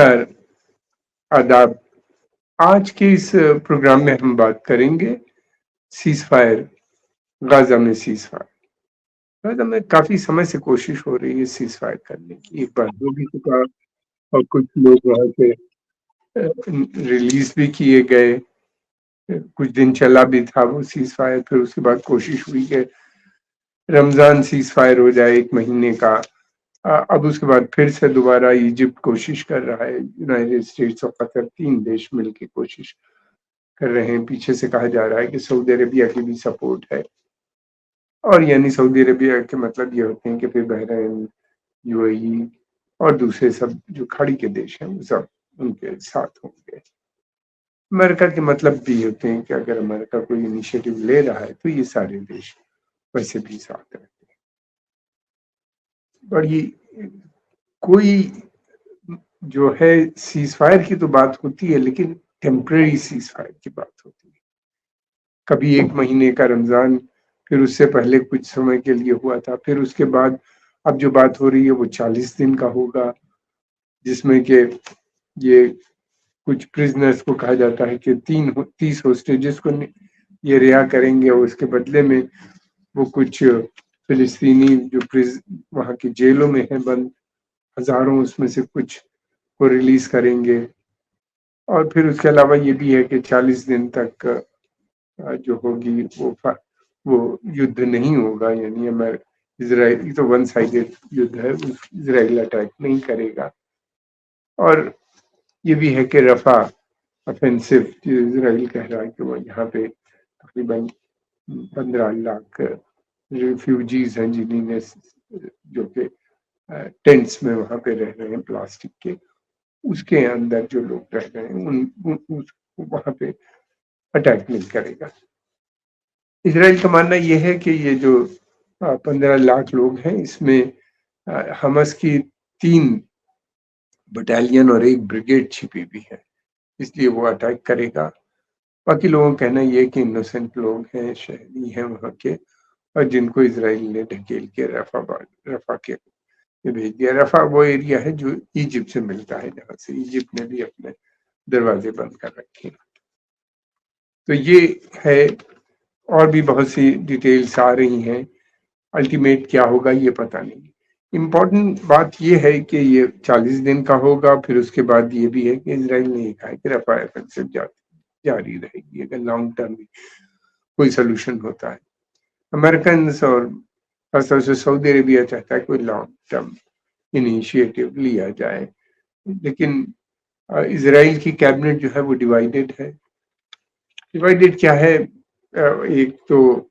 नमस्कार, आदाब। आज के इस प्रोग्राम में हम बात करेंगे सीज़फायर, गाज़ा में सीज़फायर। गाज़ा में काफ़ी समय से कोशिश हो रही है सीज़फायर करने की, एक बार हो भी चुका और कुछ लोग वहाँ पे रिलीज़ भी किए गए। कुछ दिन चला भी था वो सीज़फायर, फिर उसके बाद कोशिश हुई कि रमज़ान सीज़फायर हो जाए 1 महीने का। अब उसके बाद फिर से दोबारा इजिप्ट कोशिश कर रहा है, यूनाइटेड स्टेट्स और कतर 3 देश मिलके कोशिश कर रहे हैं। पीछे से कहा जा रहा है कि सऊदी अरेबिया की भी सपोर्ट है और यानी सऊदी अरेबिया के मतलब ये होते हैं कि फिर बहरीन, यूएई और दूसरे सब जो खाड़ी के देश हैं, वो सब उनके साथ होंगे। अमेरिका के मतलब भी होते हैं कि अगर अमेरिका कोई इनिशिएटिव ले रहा है, तो ये सारे देश वैसे भी साथ रहते हैं। और ये कोई जो है सीज़फायर की तो बात होती है, लेकिन टेम्परेरी सीज़फायर की बात होती है। कभी 1 महीने का रमज़ान, फिर उससे पहले कुछ समय के लिए हुआ था, फिर उसके बाद अब जो बात हो रही है वो 40 दिन का होगा, जिसमें कि ये कुछ प्रिज़नर्स को कहा जाता है कि 30 होस्टेजेस को ये रिहा करेंगे और उसके बदले में वो कुछ फ़िलिस्तीनी जो वहाँ की जेलों में हैं बंद, हज़ारों उसमें से कुछ को रिलीज़ करेंगे। और फिर उसके अलावा ये भी है कि 40 दिन तक जो होगी वो युद्ध नहीं होगा, यानी इज़राइल तो वन साइडेड युद्ध है, इज़राइल अटैक नहीं करेगा। और ये भी है कि रफ़ा ऑफेंसिव जो इज़राइल कह रहा है कि वो यहाँ पे तकरीबन 15 लाख रिफ्यूजीज़ हैं जिन्होंने जो कि टेंट्स में वहाँ पे रह रहे हैं प्लास्टिक के, उसके अंदर जो लोग रह रहे हैं वहाँ पे अटैक नहीं करेगा। इज़राइल का मानना ये है कि ये जो 15 लाख लोग हैं, इसमें हमास की 3 बटालियन और 1 ब्रिगेड छिपी हुई है, इसलिए वो अटैक करेगा। बाकी लोगों का कहना ये है कि इनोसेंट लोग हैं, शहरी हैं वहाँ के, और जिनको इज़राइल ने ढकेल के रफ़ा के भेज दिया। रफ़ा वो एरिया है जो इजिप्ट से मिलता है, जहाँ से इजिप्ट ने भी अपने दरवाजे बंद कर रखे हैं। तो ये है, और भी बहुत सी डिटेल्स आ रही हैं। अल्टीमेट क्या होगा ये पता नहीं। इम्पोर्टेंट बात ये है कि ये 40 दिन का होगा, फिर उसके बाद ये भी है कि इज़राइल ने ये कहा है कि रफ़ा ऑफेंसिव जारी रहेगी अगर लॉन्ग टर्म में कोई सॉल्यूशन होता है। अमेरिकन्स और खासतौर से सऊदी अरेबिया चाहता है कोई लॉन्ग टर्म इनिशिएटिव लिया जाए, लेकिन इज़राइल की कैबिनेट जो है वो डिवाइडेड है। डिवाइडेड क्या है, एक तो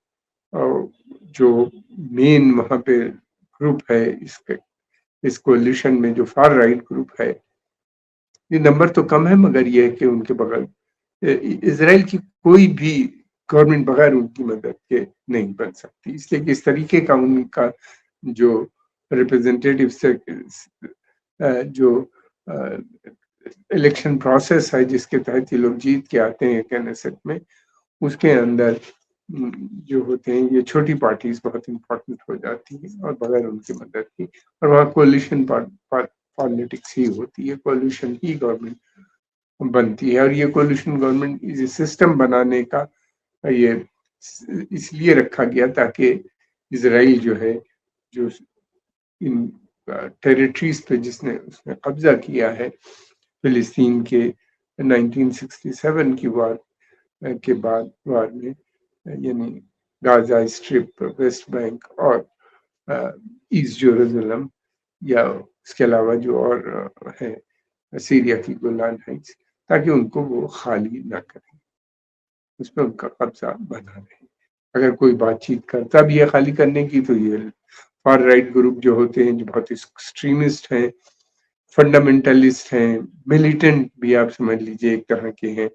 जो मेन वहाँ पे ग्रुप है इस कोलिशन में, जो फार राइट ग्रुप है, ये नंबर तो कम है, मगर ये है कि उनके बगैर इज़राइल की कोई भी गवर्नमेंट बगैर उनकी मदद के नहीं बन सकती, इसलिए कि इस तरीके का उनका जो रिप्रेजेंटेटिव से जो इलेक्शन प्रोसेस है जिसके तहत ये लोग जीत के आते हैं कैनेसेट में, उसके अंदर जो होते हैं ये छोटी पार्टीज बहुत इम्पोर्टेंट हो जाती है और बगैर उनकी मदद की, और वहाँ कोलिशन पॉलिटिक्स ही होती है, कोलिशन ही गवर्नमेंट बनती है। और ये कोलिशन गवर्नमेंट इस सिस्टम बनाने का ये इसलिए रखा गया ताकि इजराइल जो है, जो इन टेरिटरीज पे जिसने उसने कब्जा किया है फिलिस्तीन के 1967 की वार के बाद, वार में, यानी गाजा स्ट्रिप, वेस्ट बैंक और ईस्ट जेरूसलम, या इसके अलावा जो और है सीरिया की गोलान हाइट्स, ताकि उनको वो खाली ना करें, उस पर उनका कब्जा बना रहे। अगर कोई बातचीत करता भी है खाली करने की, तो ये फार राइट ग्रुप जो होते हैं, जो बहुत एक्सट्रीमिस्ट हैं, फंडामेंटलिस्ट हैं, मिलिटेंट भी आप समझ लीजिए एक तरह के हैं,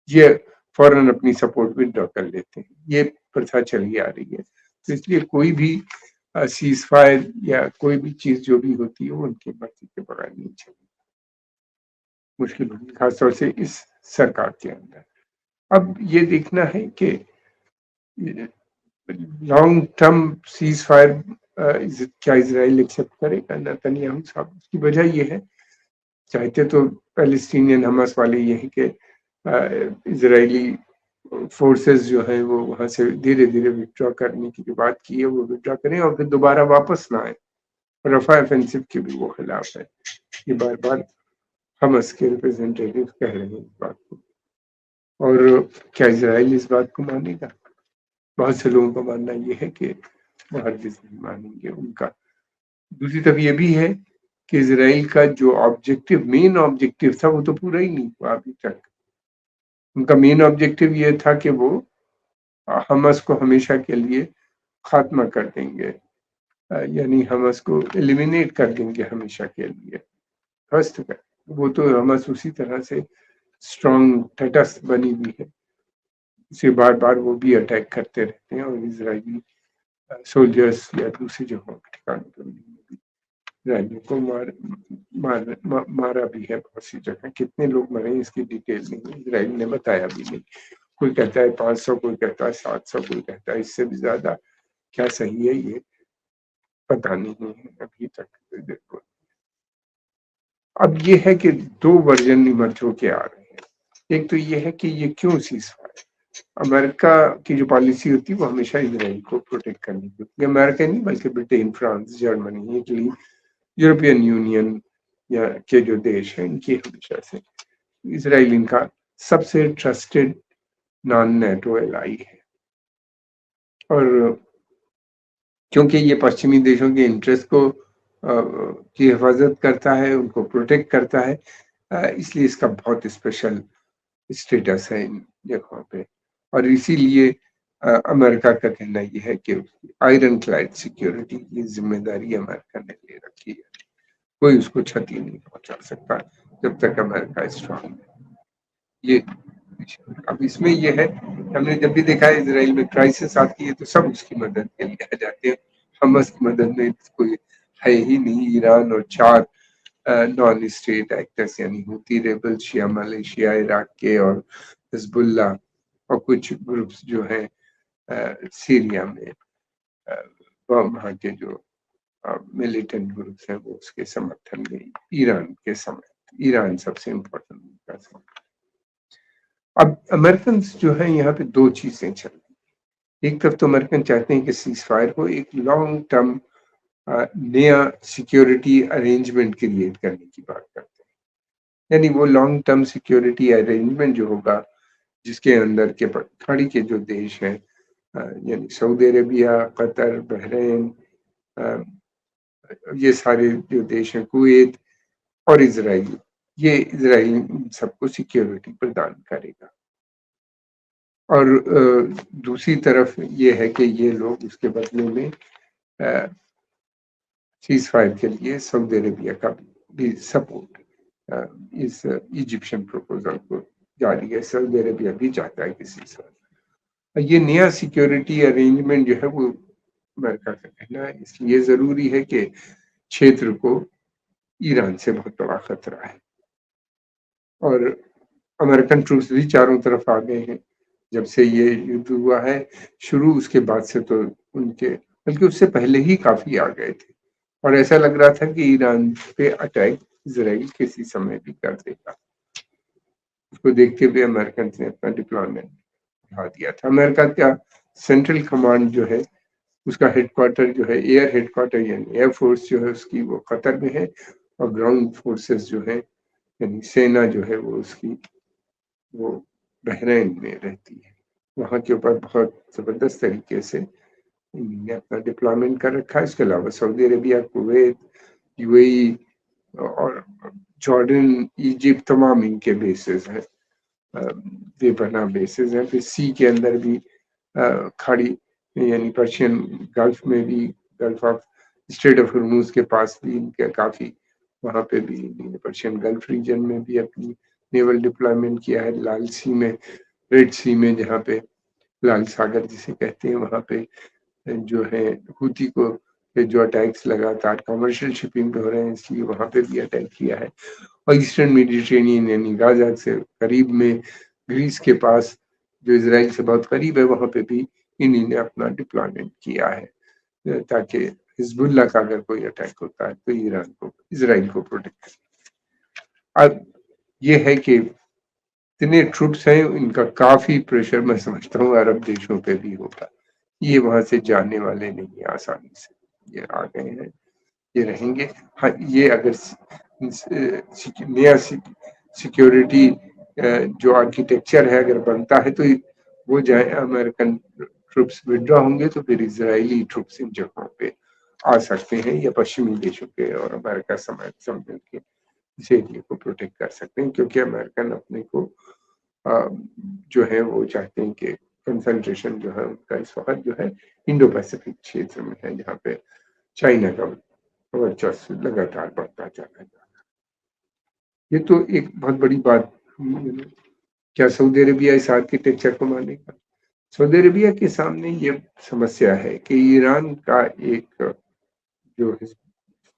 ये फौरन अपनी सपोर्ट विथड्रॉ कर लेते हैं। ये प्रथा चली आ रही है, तो इसलिए कोई भी सीज फायर या कोई भी चीज जो भी होती है वो उनकी मर्जी के बगैर नहीं चलेगी, मुश्किल होगी खासतौर से इस सरकार के अंदर। अब ये देखना है कि लॉन्ग टर्म सीज फायर क्या इसराइल एक्सेप्ट करेगा नेतन्याहू साहब। उसकी वजह ये है चाहते तो पैलेस्टीनियन हमास वाले यहीं के इजरायली फोर्सेस जो हैं वो वहां से धीरे धीरे विड्रॉ करने की जो बात की है वो विड्रॉ करें और फिर दोबारा वापस ना आए। रफा ऑफेंसिव के भी वो खिलाफ है। ये बार बार हमास के रिप्रेजेंटेटिव कह रहे हैं इस बात को। और क्या इजराइल इस बात को मानेगा? बहुत से लोगों का मानना ये है कि वो हरगिज नहीं मानेंगे उनका। दूसरी तरफ ये भी है कि इजराइल का जो ऑब्जेक्टिव, मेन ऑब्जेक्टिव था, वो तो पूरा ही नहीं हुआ अभी तक। उनका मेन ऑब्जेक्टिव ये था कि वो हमास को हमेशा के लिए खात्मा कर देंगे, यानी हमास को एलिमिनेट कर देंगे हमेशा के लिए, ध्वस्त कर। वो तो हमास उसी तरह से स्ट्रॉन्ग तटस्थ बनी हुई है, इसे बार बार वो भी अटैक करते रहते हैं और इजरायली सोल्जर्स या दूसरी जगहों के ठिकानों पर भी इजरायलियों को मारा भी है बहुत सी जगह। कितने लोग मरे इसकी डिटेल नहीं, इजराइल ने बताया भी नहीं। कोई कहता है 500, कोई कहता है 700, कोई कहता है इससे भी ज्यादा। क्या सही है ये पता नहीं है अभी तक। अब ये है कि दो वर्जन इमर्ज होके आ रहे हैं। एक तो ये है कि ये क्यों सीजफायर। अमेरिका की जो पॉलिसी होती है वो हमेशा इजराइल को प्रोटेक्ट करनी होती है। अमेरिका नहीं बल्कि Britain, France, Germany, Italy, European union या के जो देश हैं इनकी हमेशा से इजराइल इनका सबसे ट्रस्टेड नॉन नेटो एलाई है। और क्योंकि ये पश्चिमी देशों के इंटरेस्ट को की हिफाजत करता है, उनको प्रोटेक्ट करता है, इसलिए इसका बहुत स्पेशल स्टेटस है इन जगहों पे। और इसीलिए अमेरिका का कहना ये है कि आयरन क्लाइड सिक्योरिटी की जिम्मेदारी अमेरिका ने ले रखी है। कोई उसको क्षति नहीं पहुंचा सकता जब तक अमेरिका स्ट्रांग है। ये अब इसमें ये है, हमने जब भी देखा है इसराइल में क्राइसिस आती है तो सब उसकी मदद के लिए आ जाते हैं। हमास की मदद में कोई है ही नहीं। ईरान और 4 नॉन स्टेट एक्टर्स यानी हुती रेबल, शिया मलेशिया, इराक के, और हिजबुल्ला, और कुछ ग्रुप्स जो हैं सीरिया में, वहाँ के जो मिलिटेंट ग्रुप्स हैं वो उसके समर्थन में, ईरान के समय ईरान सबसे इम्पोर्टेंट उनका समर्थन। अब अमेरिकन जो है यहाँ पे दो चीजें चल रही। एक तरफ तो अमेरिकन चाहते हैं कि सीज फायर हो, एक लॉन्ग टर्म नया सिक्योरिटी अरेंजमेंट क्रिएट करने की बात करते हैं। यानी वो लॉन्ग टर्म सिक्योरिटी अरेंजमेंट जो होगा जिसके अंदर के खाड़ी के जो देश हैं, यानी सऊदी अरेबिया, कतर, बहरीन, ये सारे जो देश हैं, कुवैत और इजराइल, ये इजराइल सबको सिक्योरिटी प्रदान करेगा। और दूसरी तरफ ये है कि ये लोग उसके बदले में सीज फायर के लिए सऊदी अरेबिया का भी सपोर्ट इस इजिप्शियन प्रपोजल को जारी है। सऊदी अरेबिया भी चाहता है कि सीज फायर। ये नया सिक्योरिटी अरेंजमेंट जो है वो अमेरिका का कहना है इसलिए जरूरी है कि क्षेत्र को ईरान से बहुत बड़ा खतरा है और अमेरिकन ट्रूप्स भी चारों तरफ आ गए हैं जब से ये युद्ध हुआ है शुरू। उसके बाद से तो उनके, बल्कि उससे पहले ही काफी आ गए थे और ऐसा लग रहा था कि ईरान पे अटैक इजराइल किसी समय भी कर देगा। उसको देखते हुए अमेरिकन ने अपना डिप्लॉयमेंट बढ़ा दिया था। अमेरिका का सेंट्रल कमांड जो है उसका हेडक्वार्टर जो है, एयर हेडक्वार्टर यानी एयरफोर्स जो है उसकी, वो कतर में है, और ग्राउंड फोर्सेस जो है यानी सेना जो है वो उसकी, वो बहरीन में रहती है। वहाँ के ऊपर बहुत जबरदस्त तरीके से इन्होंने अपना डिप्लॉयमेंट कर रखा है। इसके अलावा सऊदी अरेबिया, कुवैत, यूएई और जॉर्डन, इजिप्ट, तमाम इनके बेसिस हैं, बेपनाह बेसिस हैं। फिर सी के अंदर भी खाड़ी यानी पर्शियन गल्फ में भी, gulf of straight of Hormuz के पास भी इनका काफी, वहाँ पे भी इन्होंने पर्शियन गल्फ रीजन में भी अपनी नेवल डिप्लॉयमेंट किया है। लाल सी में, रेड सी में, जहाँ पे लाल सागर जिसे कहते हैं, वहाँ पे जो है हुती को जो अटैक्स लगातार कमर्शियल शिपिंग पे हो रहे हैं इसलिए वहाँ पे भी अटैक किया है। और ईस्टर्न मेडिटेरेनियन यानी गाजा से करीब में, ग्रीस के पास जो इसराइल से बहुत करीब है, वहाँ पे भी इन्हीं ने अपना डिप्लॉयमेंट किया है ताकि हिजबुल्लाह का अगर कोई अटैक होता है तो ईरान को, इसराइल को प्रोटेक्ट करें। अब ये है कि इतने ट्रुप्स हैं, इनका काफ़ी प्रेशर मैं समझता हूँ अरब देशों पे भी होगा। ये वहाँ से जाने वाले नहीं है आसानी से, ये आ गए हैं, ये रहेंगे। हाँ, ये अगर नया सिक्योरिटी जो आर्किटेक्चर है अगर बनता है तो वो जाए, अमेरिकन ट्रुप्स विड्रॉ होंगे तो फिर इजरायली ट्रुप्स इन जगहों पे आ सकते हैं, या पश्चिमी देशों के और अमेरिका समेत सब मिलकर इस एरिया को प्रोटेक्ट कर सकते हैं, क्योंकि अमेरिकन अपने को जो है वो चाहते हैं कि कंसंट्रेशन जो है उनका इस वक्त जो है इंडो पैसिफिक क्षेत्र में है, जहाँ पे चाइना का वर्चस्व लगातार बढ़ता जा रहा है। ये तो एक बहुत बड़ी बात। क्या सऊदी अरेबिया इस आर्किटेक्चर को मानेगा? सऊदी अरेबिया के सामने ये समस्या है कि ईरान का एक जो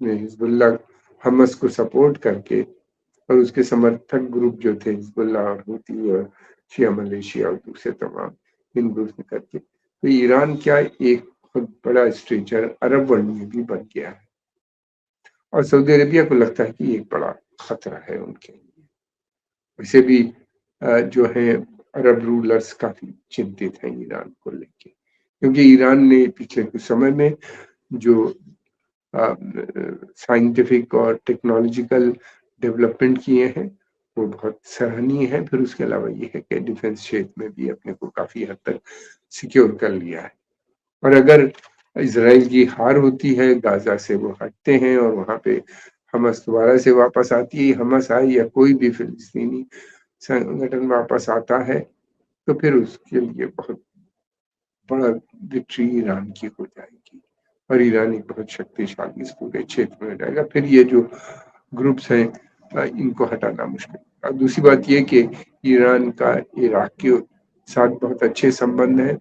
हिजबुल्लाह हमस को सपोर्ट करके और उसके समर्थक ग्रुप जो थे हिजबुल्लाह और हूती और शिया मलेशिया और दूसरे तमाम इन ग्रुप में करके, तो ईरान क्या एक बहुत बड़ा स्ट्रेचर अरब वर्ल्ड में भी बन गया है, और सऊदी अरेबिया को लगता है कि एक बड़ा खतरा है उनके लिए। वैसे भी जो है अरब रूलर्स काफी चिंतित हैं ईरान को लेके, क्योंकि ईरान ने पिछले कुछ समय में जो साइंटिफिक और टेक्नोलॉजिकल डेवलपमेंट किए हैं वो बहुत सराहनीय है। फिर उसके अलावा ये है कि डिफेंस क्षेत्र में भी अपने को काफी हद तक सिक्योर कर लिया है। और अगर इसराइल की हार होती है, गाजा से वो हटते हैं और वहां पे हमस दोबारा से वापस आती है, हमस आए या कोई भी फिलिस्तीनी संगठन वापस आता है, तो फिर उसके लिए बहुत बड़ा विक्ट्री ईरान की हो जाएगी और ईरान एक बहुत शक्तिशाली इस पूरे क्षेत्र में हो जाएगा। फिर ये जो ग्रुप्स हैं इनको हटाना मुश्किल। और दूसरी बात ये कि ईरान का इराक के साथ बहुत अच्छे संबंध है,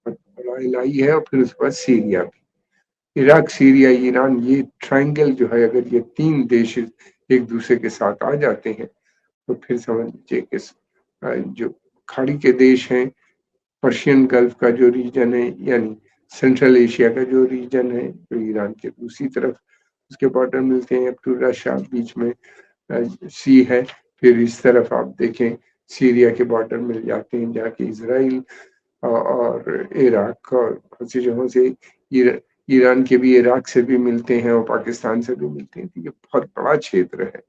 बड़ा इलाई है, और फिर उसके बाद सीरिया भी। इराक, सीरिया, ईरान, ये ट्रायंगल जो है, अगर ये तीन देश एक दूसरे के साथ आ जाते हैं तो फिर समझ लीजिए कि जो खाड़ी के देश हैं, पर्शियन गल्फ का जो रीजन है, यानी सेंट्रल एशिया का जो रीजन है, जो ईरान के दूसरी तरफ उसके बॉर्डर मिलते हैं, अप टू रशिया, बीच में सी है। फिर इस तरफ आप देखें सीरिया के बॉर्डर मिल जाते हैं, जहाँ की इसराइल और इराक और बहुत सी जगहों से ईरान के भी इराक से भी मिलते हैं और पाकिस्तान से भी मिलते हैं। तो ये बहुत बड़ा क्षेत्र है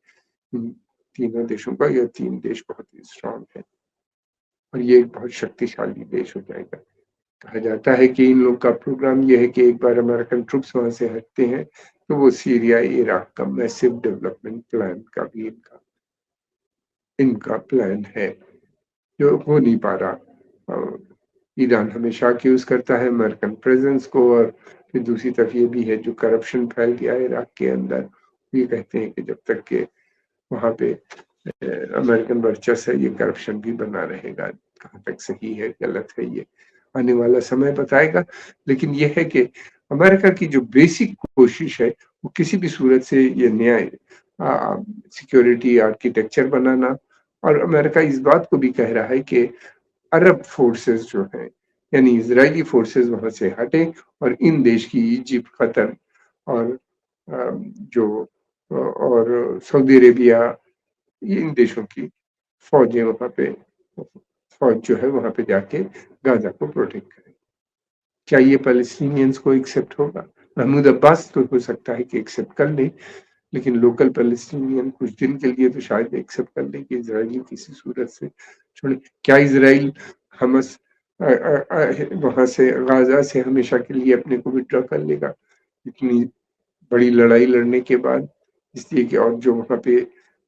इन तीनों देशों का। ये तीन देश बहुत ही स्ट्रांग है और ये एक बहुत शक्तिशाली देश हो जाएगा। कहा जाता है कि इन लोग का प्रोग्राम ये है कि एक बार अमेरिकन ट्रुप्स वहां से हटते हैं तो वो सीरिया, इराक का मैसिव डेवलपमेंट प्लान का भी इनका प्लान है, जो हो नहीं पा रहा। ईरान हमेशा यूज करता है अमेरिकन प्रेजेंस को, और फिर दूसरी तरफ ये भी है जो करप्शन फैल गया है इराक के अंदर। ये कहते हैं कि जब तक के वहां पे अमेरिकन वर्चस्व है, ये करप्शन भी बना रहेगा। कहाँ तक सही है गलत है ये आने वाला समय बताएगा। लेकिन ये है कि अमेरिका की जो बेसिक कोशिश है वो किसी भी सूरत से ये नया सिक्योरिटी आर्किटेक्चर बनाना, और अमेरिका इस बात को भी कह रहा है कि अरब फोर्सेस जो हैं, यानी इजरायली फोर्सेस वहां से हटे और इन देश की इजिप्ट, कतर और जो और सऊदी अरेबिया, इन देशों की फौजें वहां पे, फौज जो है वहां पे जाके गाजा को प्रोटेक्ट करे। क्या ये पैलेस्टीनियंस को एक्सेप्ट होगा? महमूद अब्बास तो हो सकता है कि एक्सेप्ट कर ले, लेकिन लोकल पैलेस्टीनियन कुछ दिन के लिए तो शायद एक्सेप्ट कर ले कि इसराइली किसी सूरत से छोड़े। क्या इसराइल हमस वहां से गाजा से हमेशा के लिए अपने को विड्रॉ कर लेगा इतनी बड़ी लड़ाई लड़ने के बाद? इसलिए कि और जो वहां पे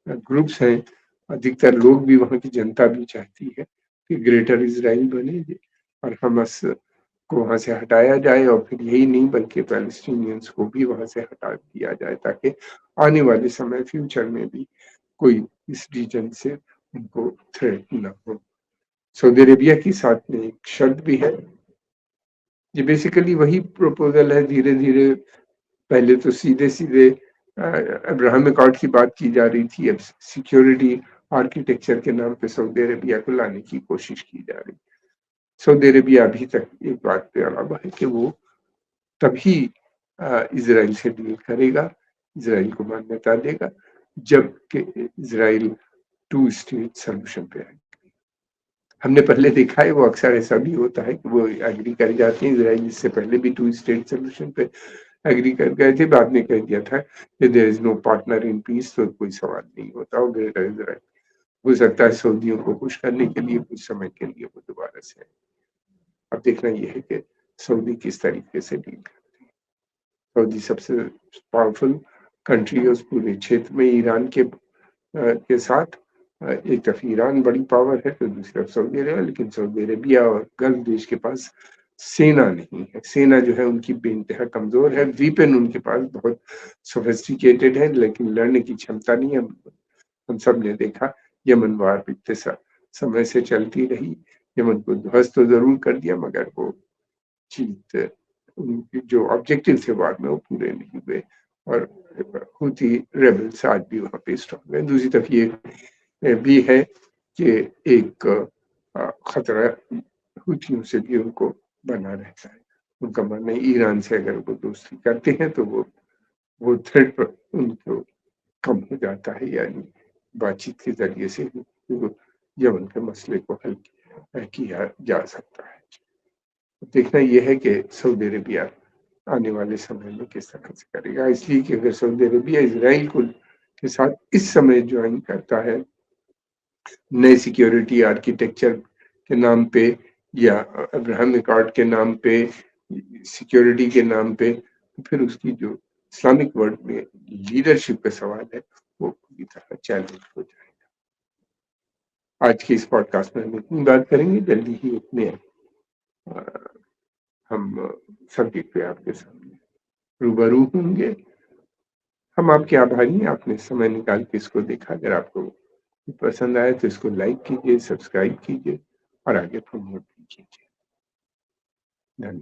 ग्रुप्स हैं, अधिकतर लोग भी, वहां की जनता भी चाहती है कि ग्रेटर इसराइल बने और हमस को वहां से हटाया जाए, और फिर यही नहीं बल्कि पैलेस्टीनियंस को भी वहां से हटा दिया जाए, ताकि आने वाले समय फ्यूचर में भी कोई इस रीजन से उनको थ्रेट न हो। सऊदी अरेबिया की साथ में एक शर्त भी है। ये बेसिकली वही प्रपोजल है, धीरे धीरे। पहले तो सीधे सीधे अब्राहम अकॉर्ड की बात की जा रही थी, अब सिक्योरिटी आर्किटेक्चर के नाम पे सऊदी अरेबिया को लाने की कोशिश की जा रही। सऊदी अरेबिया अभी तक एक बात पे अड़ा हुआ है कि वो तभी इसराइल से डील करेगा, इसराइल को मान्यता देगा, जबकि इजराइल टू स्टेट सोल्यूशन पे है। हमने पहले देखा है, वो अक्सर ऐसा भी होता है कि वो एग्री कर जाते हैं। इजराइल इससे पहले भी टू स्टेट सोल्यूशन पे एग्री कर गए थे, बाद में कह दिया था कि there is no partner in peace, तो कोई सवाल नहीं होता। और ग्रेटर इजराइल हो सकता है सऊदियों को खुश करने के लिए कुछ समय के लिए वो दोबारा से। अब देखना यह है कि सऊदी किस तरीके से डील करते हैं। सऊदी सबसे पावरफुल कंट्री है उस पूरे क्षेत्र में ईरान के साथ। एक तरफ ईरान बड़ी पावर है तो दूसरी तरफ सऊदी अरेबिया, लेकिन सऊदी अरेबिया और गल्फ देश के पास सेना नहीं है। सेना जो है उनकी बेइंतहा कमजोर है। वीपन उनके पास बहुत सोफिस्टिकेटेड है, लेकिन लड़ने की क्षमता नहीं है। हम सब ने देखा यमन वार इतने समय से चलती रही, यमन को ध्वस्त तो जरूर कर दिया, मगर वो जीत, उनके जो ऑब्जेक्टिव थे वार में वो पूरे नहीं हुए। और हुती रेबल्स आज भी वहां पे स्ट्रॉन्ग है। दूसरी तरफ ये भी है कि एक खतरा हुतियों से भी उनको बना रहता है। उनका मानना है ईरान से अगर वो दोस्ती करते हैं तो वो थ्रेट पर उनको कम हो जाता है, यानी बातचीत के जरिए से यमन के मसले को हल किया जा सकता है। देखना यह है कि सऊदी अरेबिया आने वाले समय में किस तरह से करेगा, इसलिए कि अगर सऊदी अरेबिया इसराइल को के साथ इस समय ज्वाइन करता है नए सिक्योरिटी आर्किटेक्चर के नाम पे या अब्राहम अकॉर्ड के नाम पे, सिक्योरिटी के नाम पे, तो फिर उसकी जो इस्लामिक वर्ल्ड में लीडरशिप का सवाल है वो पूरी तरह चैलेंज हो जाएगा। आज के इस पॉडकास्ट में हम इतनी बात करेंगे, जल्दी ही अपने हम सब्जेक्ट पे आपके सामने रूबरू होंगे। हम आपके आभारी हैं, आपने समय निकाल के इसको देखा। अगर आपको पसंद आए तो इसको लाइक कीजिए, सब्सक्राइब कीजिए और आगे प्रमोट कीजिए।